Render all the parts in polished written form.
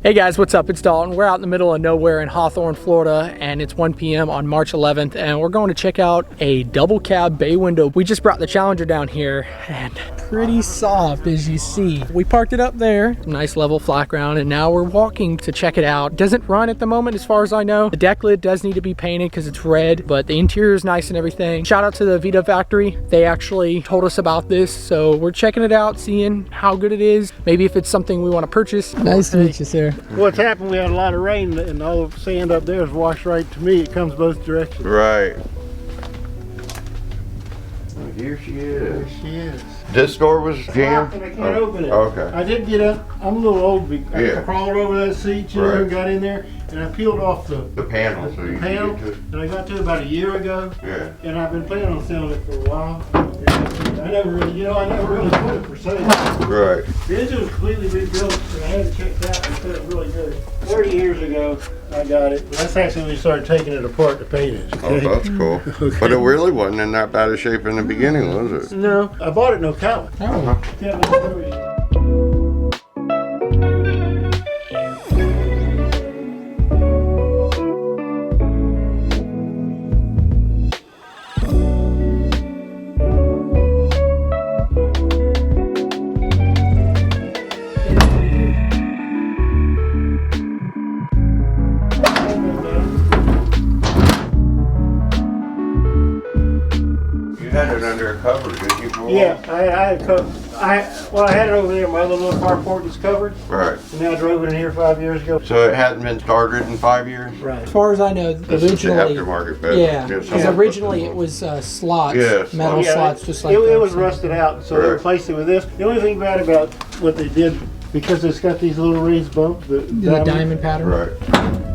Hey guys, what's up? It's Dalton. We're out in the middle of nowhere in Hawthorne, Florida, and it's 1 p.m. on March 11th, and we're going to check out a double cab bay window. We just brought the Challenger down here, and pretty soft as you see. We parked it up there, nice level flat ground, and now we're walking to check it out. Doesn't run at the moment as far as I know. The deck lid does need to be painted because it's red, but the interior is nice and everything. Shout out to the VDUB factory. They actually told us about this, so we're checking it out, seeing how good it is, maybe if it's something we want to purchase. Nice to meet you, sir. What's happened, we had a lot of rain and all the sand up there is washed right to me. It comes both directions. Right. Here she is. There she is. This door was jammed? And I can't open it. Okay. I did get up. I'm a little old. I crawled over that seat, you know, Right. and got in there, and I peeled off the panel, so you panel, can get to it. and I got to it about a year ago. Yeah. And I've been planning on selling it for a while. I never really put it for sale. Right. The engine was completely rebuilt, and I had it checked out and put it really good. 30 years ago, I got it. That's actually when we started taking it apart to paint it. Oh, that's cool. Okay. But it really wasn't in that bad a shape in the beginning, was it? No, I bought it in Ocala. Oh. Yeah, let me show you. You had it under a cover, didn't you? Yeah, I had I had it over there. My other little carport is covered. Right. And I drove it in here 5 years ago. So it hadn't been started in 5 years? Right. As far as I know, This is the originally, aftermarket bed. yeah, because originally it was slots, Yes. metal Yeah, slots, just like it that. was rusted out, so they Right. replaced it with this. The only thing bad about what they did, because it's got these little raised bumps, The diamond pattern. Right.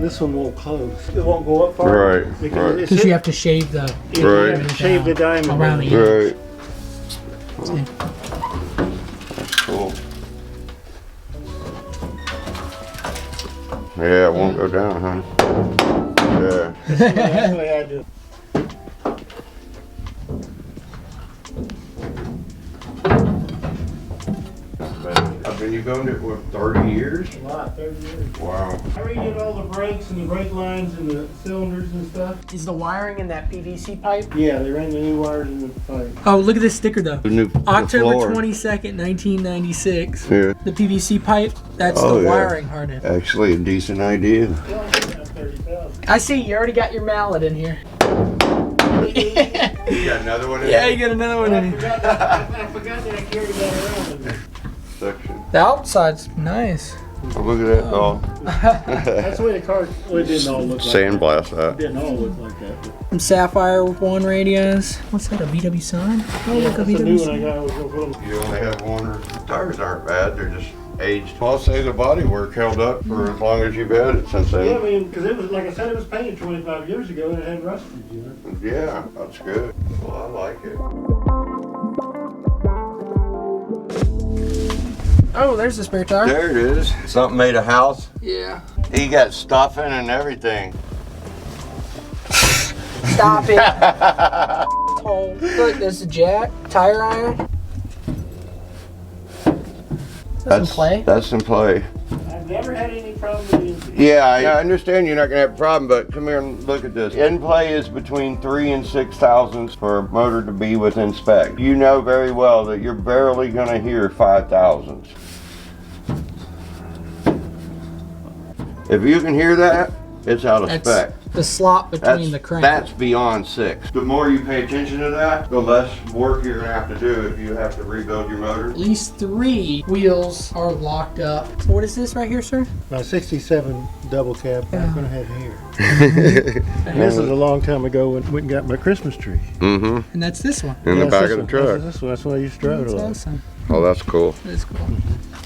this one won't close. It won't go up far. Right, Because right. it's Because you have to shave the you Right. have to shave the diamond around the down. edge. Right. That's cool. Yeah, it won't go down, huh? Yeah. That's the way I do it. I've been, you going to, what, 30 years? A lot, 30 years. Wow. I redid all the brakes and the brake lines and the cylinders and stuff. Is the wiring in that PVC pipe? Yeah, they ran the new wires in the pipe. Oh, look at this sticker though. The new October floor. 22nd, 1996. Yeah. The PVC pipe, that's Oh, the yeah. wiring harness. Actually, a decent idea. They only came out 30,000. I see you already got your mallet in here. You got another one in Yeah, you got another one I in here. forgot that I carried that around in there. section. The outside's nice. Oh, look at that doll. That's the way the car, well, it didn't all look like Sandblast that. It that. didn't all look like that. But Some Sapphire 1 radios. What's that, a VW sign? Oh, yeah, look, a that's a new VW one I sign. got. I was gonna put them. You only have one. The tires aren't bad. They're just aged. I'll say the bodywork held up for as long as you've had it since Yeah, I then. mean, because it was, like I said, it was painted 25 years ago and it had rusted, you know. Yeah, that's good. Well, I like it. Oh, there's the spare tire. There it is. Something made a house. Yeah. He got stuffing and everything. Stop it. Oh, look, there's the jack, tire iron. That's in play. That's in play. I've never had any problem with it. Yeah, I understand you're not gonna have a problem, but come here and look at this. In play is between 3 and 6 thousandths for a motor to be within spec. You know very well that you're barely gonna hear 5 thousandths. If you can hear that, it's out of That's spec. the slot between the crank. That's beyond 6. The more you pay attention to that, the less work you're gonna have to do if you have to rebuild your motor. At least 3 wheels are locked up. So what is this right here, sir? My 67 double cab, Yeah. I'm gonna have hair. And this is a long time ago when I went and got my Christmas tree. Mm-hmm. And that's this one. In Yeah, the back this of the one. truck. This one, that's what I used to drive it That's a lot. awesome. Oh, that's cool. That's cool.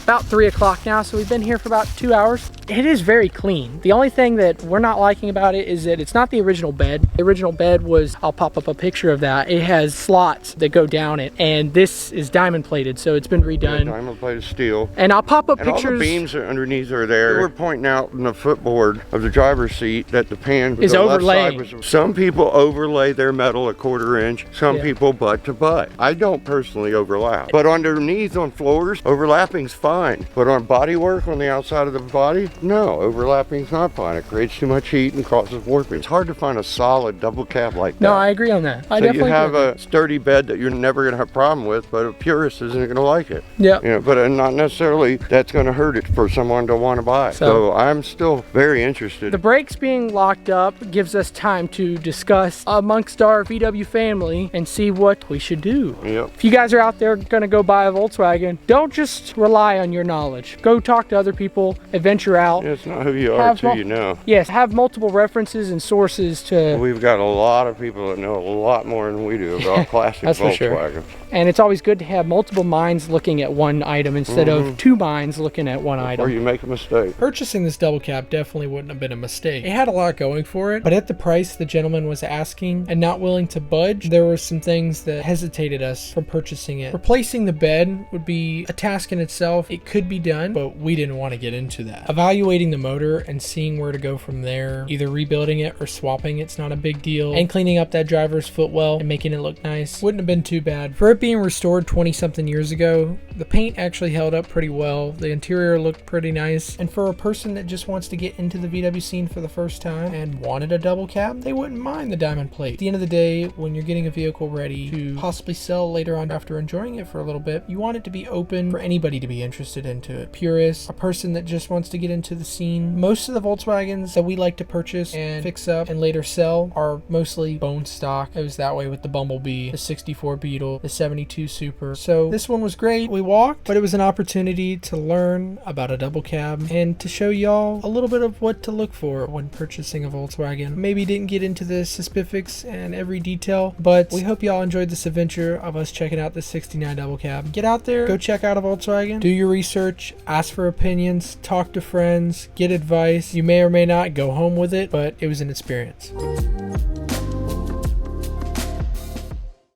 About 3 o'clock now, so we've been here for about 2 hours. It is very clean. The only thing that we're not liking about it is that it's not the original bed. The original bed was, I'll pop up a picture of that. It has slots that go down it, and this is diamond plated, so it's been redone. Yeah, diamond plated steel. And I'll pop up And all pictures. the beams underneath are there. We're pointing out in the footboard of the driver's seat that the pan Is the left side overlaying. was- some people overlay their metal a 1/4 inch. Some Yeah. people butt to butt. I don't personally overlap. But underneath underneath on floors, overlapping's fine. But on body work on the outside of the body, no, overlapping's not fine. It creates too much heat and causes warping. It's hard to find a solid double cab like that. No, I agree on that. I so definitely you have agree. a sturdy bed that you're never going to have a problem with, but a purist isn't going to like it. Yeah. You know, but not necessarily that's going to hurt it for someone to want to buy. So I'm still very interested. The brakes being locked up gives us time to discuss amongst our VW family and see what we should do. Yep. If you guys are out there going to go buy a Volkswagen, don't just rely on your knowledge. Go talk to other people, adventure out. It's not who you are till you know. Yes, have multiple references and sources to... We've got a lot of people that know a lot more than we do about classic That's for sure. Volkswagen. And it's always good to have multiple minds looking at one item instead of two minds looking at one item. Or you make a mistake. Purchasing this double cab definitely wouldn't have been a mistake. It had a lot going for it, but at the price the gentleman was asking and not willing to budge, there were some things that hesitated us from purchasing it. Replacing the bed would be a task in itself. It could be done, but we didn't want to get into that. Evaluating the motor and seeing where to go from there, either rebuilding it or swapping it's not a big deal, and cleaning up that driver's footwell and making it look nice wouldn't have been too bad. For it being restored 20 something years ago, the paint actually held up pretty well. The interior looked pretty nice, and for a person that just wants to get into the VW scene for the first time and wanted a double cab, they wouldn't mind the diamond plate. At the end of the day, when you're getting a vehicle ready to possibly sell later on after enjoying it for a little bit, you want it to be open for anybody to be interested into it. Purists, a person that just wants to get into the scene. Most of the Volkswagens that we like to purchase and fix up and later sell are mostly bone stock. It was that way with the Bumblebee, the 64 Beetle, the 72 Super. So this one was great. We walked, but it was an opportunity to learn about a double cab and to show y'all a little bit of what to look for when purchasing a Volkswagen. Maybe didn't get into the specifics and every detail, but we hope y'all enjoyed this adventure of us checking out the 69 double cab. Get out there, go check out a Volkswagen, do your research, ask for opinions, talk to friends, get advice. You may or may not go home with it, but it was an experience.